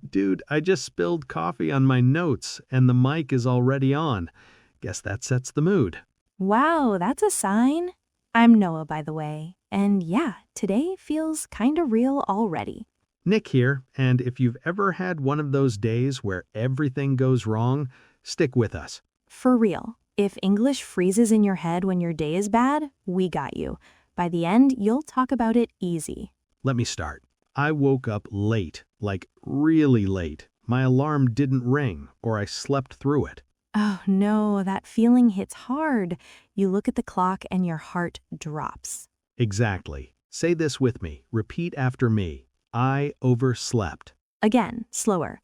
Dude, I just spilled coffee on my notes and the mic is already on. Guess that sets the mood. Wow, that's a sign. I'm Noah, by the way. And yeah, today feels kinda real already. Nick here, and if you've ever had one of those days where everything goes wrong, stick with us. For real. If English freezes in your head when your day is bad, we got you. By the end, you'll talk about it easy. Let me start. I woke up late, like really late. My alarm didn't ring, or I slept through it. Oh no, that feeling hits hard. You look at the clock and your heart drops. Exactly. Say this with me. Repeat after me. I overslept. Again, slower.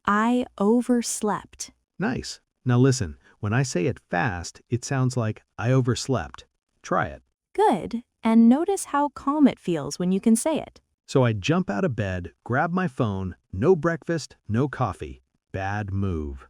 I overslept. Nice. Now listen, when I say it fast, it sounds like I overslept. Try it. Good. And notice how calm it feels when you can say it. So I jump out of bed, grab my phone, no breakfast, no coffee. Bad move.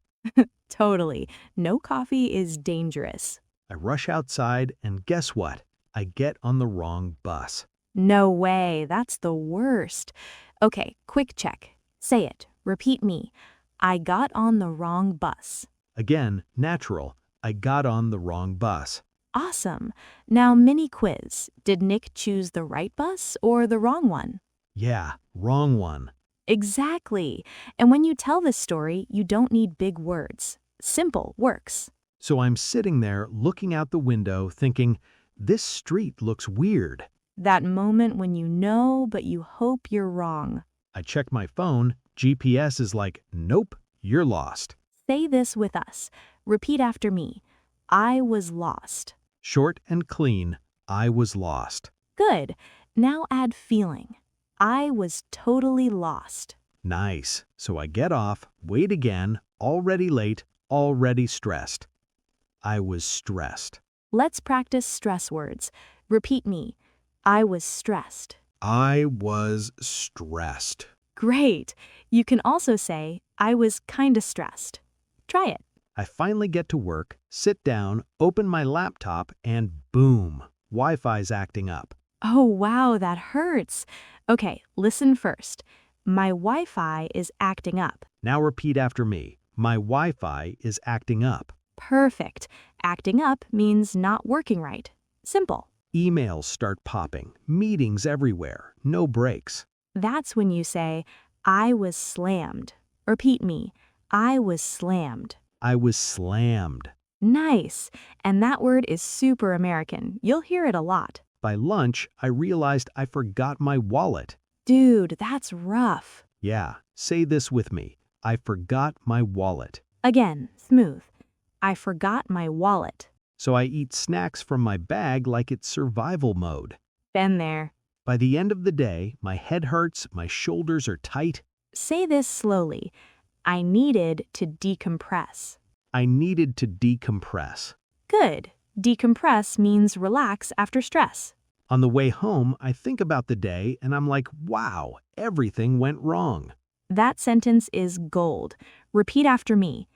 Totally. No coffee is dangerous. I rush outside and guess what? I get on the wrong bus. No way, that's the worst. Okay, quick check. Say it. Repeat me. I got on the wrong bus. Again, natural. I got on the wrong bus. Awesome. Now, mini quiz. Did Nick choose the right bus or the wrong one? Yeah, wrong one. Exactly. And when you tell this story, you don't need big words. Simple works. So I'm sitting there looking out the window thinking, this street looks weird. That moment when you know, but you hope you're wrong. I check my phone. GPS is like, nope, you're lost. Say this with us. Repeat after me. I was lost. Short and clean, I was lost. Good. Now add feeling. I was totally lost. Nice. So I get off, wait again, already late, already stressed. I was stressed. Let's practice stress words. Repeat me. I was stressed. I was stressed. Great. You can also say, I was kinda stressed. Try it. I finally get to work, sit down, open my laptop, and boom, Wi-Fi's acting up. Oh, wow, that hurts. Okay, listen first. My Wi-Fi is acting up. Now repeat after me. My Wi-Fi is acting up. Perfect. Acting up means not working right. Simple. Emails start popping, meetings everywhere, no breaks. That's when you say, I was slammed. Repeat me. I was slammed. I was slammed. Nice. And that word is super American. You'll hear it a lot. By lunch, I realized I forgot my wallet. Dude, that's rough. Yeah, say this with me. I forgot my wallet. Again, smooth. I forgot my wallet. So I eat snacks from my bag like it's survival mode. Been there. By the end of the day, my head hurts, my shoulders are tight. Say this slowly. I needed to decompress. I needed to decompress. Good. Decompress means relax after stress. On the way home, I think about the day and I'm like, wow, everything went wrong. That sentence is gold. Repeat after me.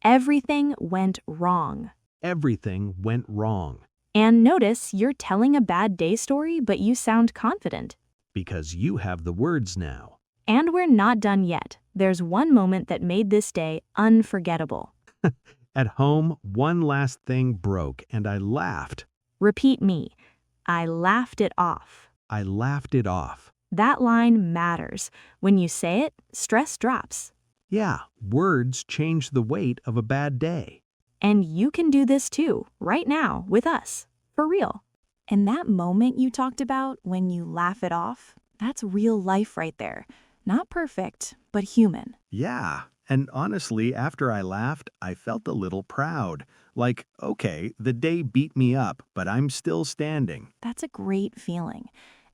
Everything went wrong. Everything went wrong. And notice you're telling a bad day story, but you sound confident. Because you have the words now. And we're not done yet. There's one moment that made this day unforgettable. At home, one last thing broke and I laughed. Repeat me. I laughed it off. I laughed it off. That line matters. When you say it, stress drops. Yeah, words change the weight of a bad day. And you can do this too, right now, with us. For real. And that moment you talked about when you laugh it off, that's real life right there. Not perfect, but human. Yeah, and honestly, after I laughed, I felt a little proud. Like, okay, the day beat me up, but I'm still standing. That's a great feeling.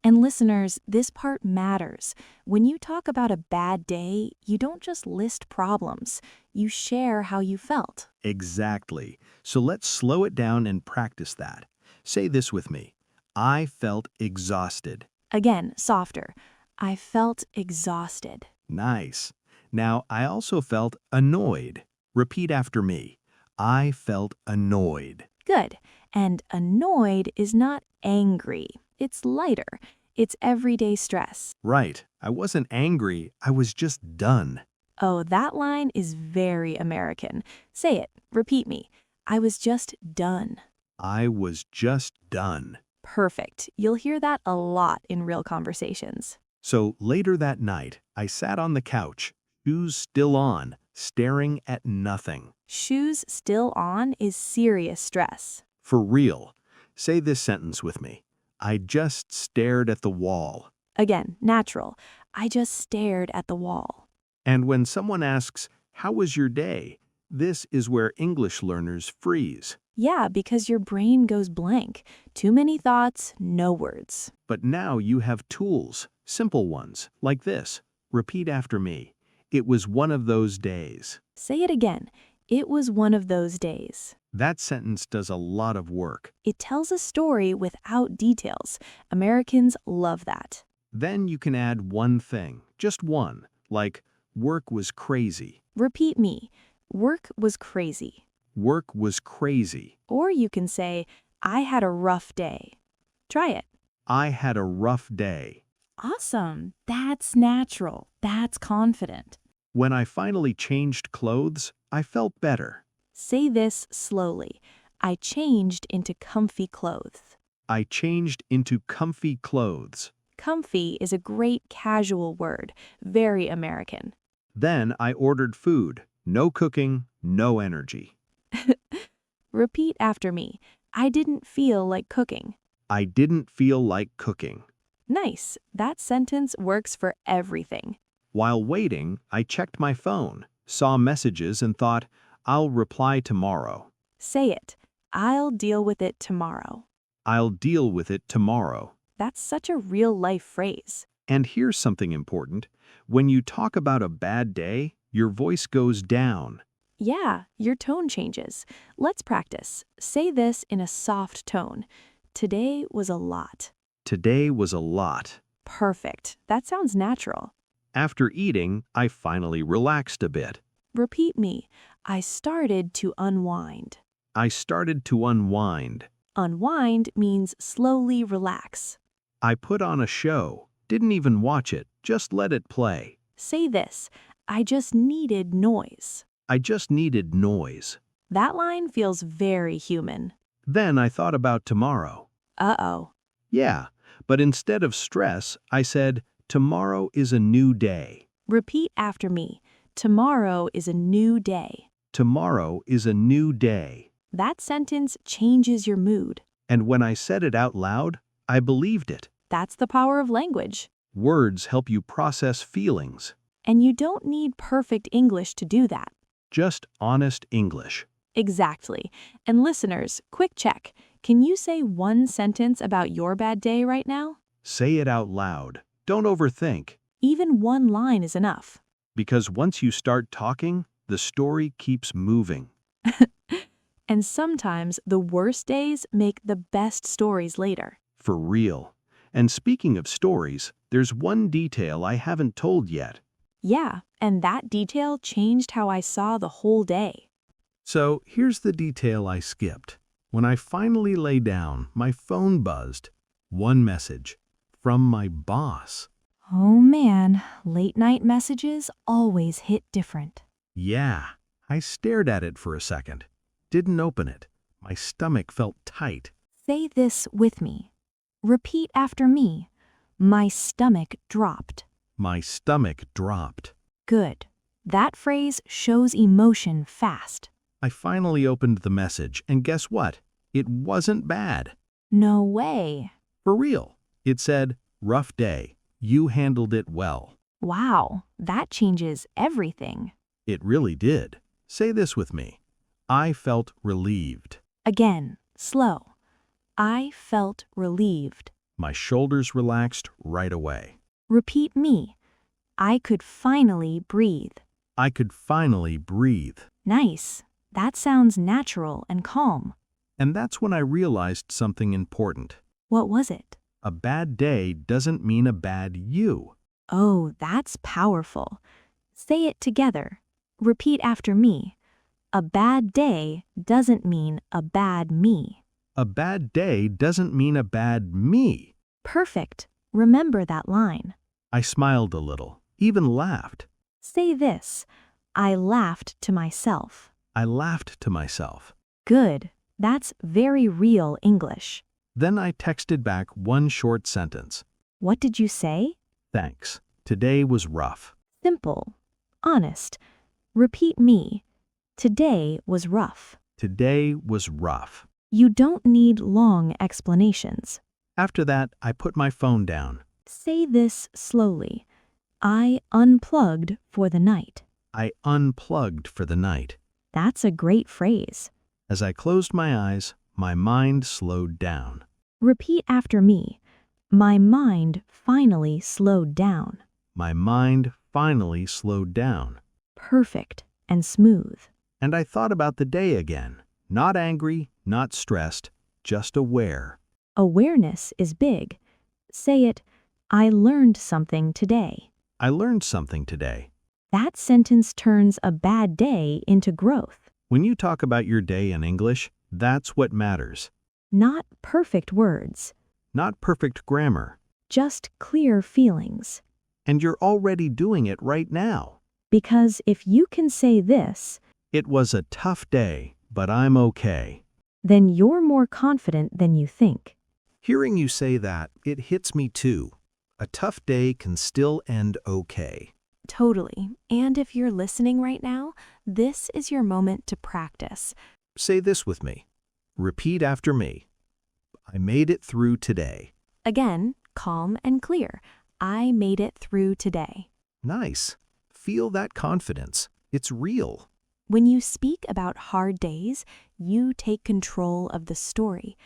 And listeners, this part matters. When you talk about a bad day, you don't just list problems. You share how you felt. Exactly. So let's slow it down and practice that. Say this with me. I felt exhausted. Again, softer. I felt exhausted. Nice. Now, I also felt annoyed. Repeat after me. I felt annoyed. Good. And annoyed is not angry. It's lighter. It's everyday stress. Right. I wasn't angry. I was just done. Oh, that line is very American. Say it. Repeat me. I was just done. I was just done. Perfect. You'll hear that a lot in real conversations. So later that night, I sat on the couch, shoes still on, staring at nothing. Shoes still on is serious stress. For real. Say this sentence with me. I just stared at the wall. Again, natural. I just stared at the wall. And when someone asks, "How was your day?" this is where English learners freeze. Yeah, because your brain goes blank. Too many thoughts, no words. But now you have tools, simple ones, like this. Repeat after me. It was one of those days. Say it again. It was one of those days. That sentence does a lot of work. It tells a story without details. Americans love that. Then you can add one thing, just one, like work was crazy. Repeat me. Work was crazy. Work was crazy. Or you can say, I had a rough day. Try it. I had a rough day. Awesome. That's natural. That's confident. When I finally changed clothes, I felt better. Say this slowly. I changed into comfy clothes. I changed into comfy clothes. Comfy is a great casual word, very American. Then I ordered food. No cooking, no energy. Repeat after me. I didn't feel like cooking. I didn't feel like cooking. Nice. That sentence works for everything. While waiting, I checked my phone, saw messages and thought, I'll reply tomorrow. Say it. I'll deal with it tomorrow. I'll deal with it tomorrow. That's such a real-life phrase. And here's something important. When you talk about a bad day, your voice goes down. Yeah, your tone changes. Let's practice. Say this in a soft tone. Today was a lot. Today was a lot. Perfect. That sounds natural. After eating, I finally relaxed a bit. Repeat me. I started to unwind. I started to unwind. Unwind means slowly relax. I put on a show. Didn't even watch it, just let it play. Say this. I just needed noise. I just needed noise. That line feels very human. Then I thought about tomorrow. Uh-oh. Yeah, but instead of stress, I said, tomorrow is a new day. Repeat after me. Tomorrow is a new day. Tomorrow is a new day. That sentence changes your mood. And when I said it out loud, I believed it. That's the power of language. Words help you process feelings. And you don't need perfect English to do that. Just honest English. Exactly. And listeners, quick check. Can you say one sentence about your bad day right now? Say it out loud. Don't overthink. Even one line is enough. Because once you start talking, the story keeps moving. And sometimes the worst days make the best stories later. For real. And speaking of stories, there's one detail I haven't told yet. Yeah, and that detail changed how I saw the whole day. So here's the detail I skipped. When I finally lay down, my phone buzzed. One message from my boss. Oh man, late night messages always hit different. Yeah, I stared at it for a second. Didn't open it. My stomach felt tight. Say this with me. Repeat after me. My stomach dropped. My stomach dropped. Good. That phrase shows emotion fast. I finally opened the message, and guess what? It wasn't bad. No way. For real. It said, rough day. You handled it well. Wow, that changes everything. It really did. Say this with me. I felt relieved. Again, slow. I felt relieved. My shoulders relaxed right away. Repeat me. I could finally breathe. I could finally breathe. Nice. That sounds natural and calm. And that's when I realized something important. What was it? A bad day doesn't mean a bad you. Oh, that's powerful. Say it together. Repeat after me. A bad day doesn't mean a bad me. A bad day doesn't mean a bad me. Perfect. Remember that line. I smiled a little, even laughed. Say this, I laughed to myself. I laughed to myself. Good. That's very real English. Then I texted back one short sentence. What did you say? Thanks. Today was rough. Simple. Honest. Repeat me. Today was rough. Today was rough. You don't need long explanations. After that, I put my phone down. Say this slowly. I unplugged for the night. I unplugged for the night. That's a great phrase. As I closed my eyes, my mind slowed down. Repeat after me. My mind finally slowed down. My mind finally slowed down. Perfect and smooth. And I thought about the day again. Not angry, not stressed, just aware. Awareness is big. Say it, I learned something today. I learned something today. That sentence turns a bad day into growth. When you talk about your day in English, that's what matters. Not perfect words, Not perfect grammar. just clear feelings. And you're already doing it right now. Because if you can say this, It was a tough day, but I'm okay. then you're more confident than you think. Hearing you say that, it hits me too. A tough day can still end okay. Totally. And if you're listening right now, this is your moment to practice. Say this with me. Repeat after me. I made it through today. Again, calm and clear. I made it through today. Nice. Feel that confidence. It's real. When you speak about hard days, you take control of the story.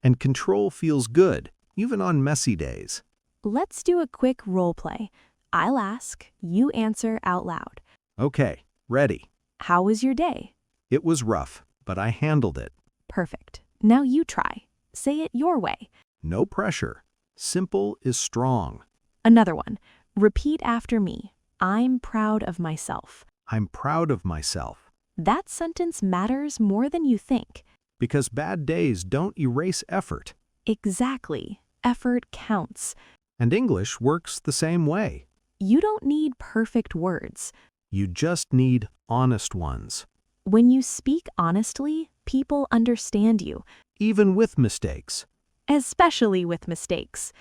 And control feels good, even on messy days. Let's do a quick role play. I'll ask, you answer out loud. Okay, ready. How was your day? It was rough, but I handled it. Perfect. Now you try. Say it your way. No pressure. Simple is strong. Another one. Repeat after me. I'm proud of myself. I'm proud of myself. That sentence matters more than you think. Because bad days don't erase effort. Exactly. Effort counts. And English works the same way. You don't need perfect words. You just need honest ones. When you speak honestly, people understand you, Even with mistakes. especially with mistakes.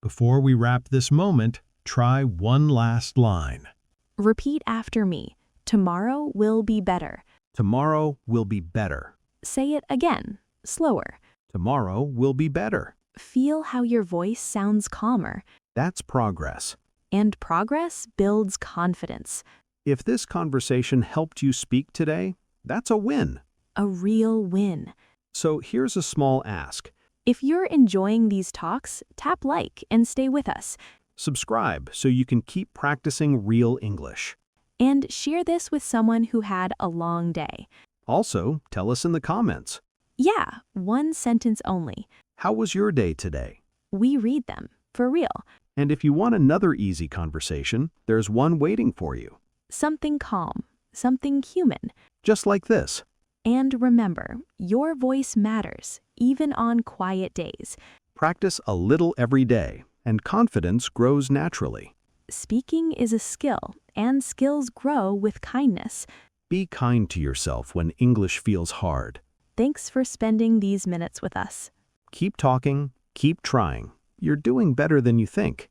Before we wrap this moment, try one last line. Repeat after me. Tomorrow will be better. Tomorrow will be better. Say it again, slower. Tomorrow will be better. Feel how your voice sounds calmer. That's progress. And progress builds confidence. If this conversation helped you speak today, that's a win. A real win. So here's a small ask. If you're enjoying these talks, tap like and stay with us. Subscribe so you can keep practicing real English. And share this with someone who had a long day. Also, tell us in the comments. Yeah, one sentence only. How was your day today? We read them, for real. And if you want another easy conversation, there's one waiting for you. Something calm, something human. Just like this. And remember, your voice matters, even on quiet days. Practice a little every day, and confidence grows naturally. Speaking is a skill, and skills grow with kindness. Be kind to yourself when English feels hard. Thanks for spending these minutes with us. Keep talking, keep trying. You're doing better than you think.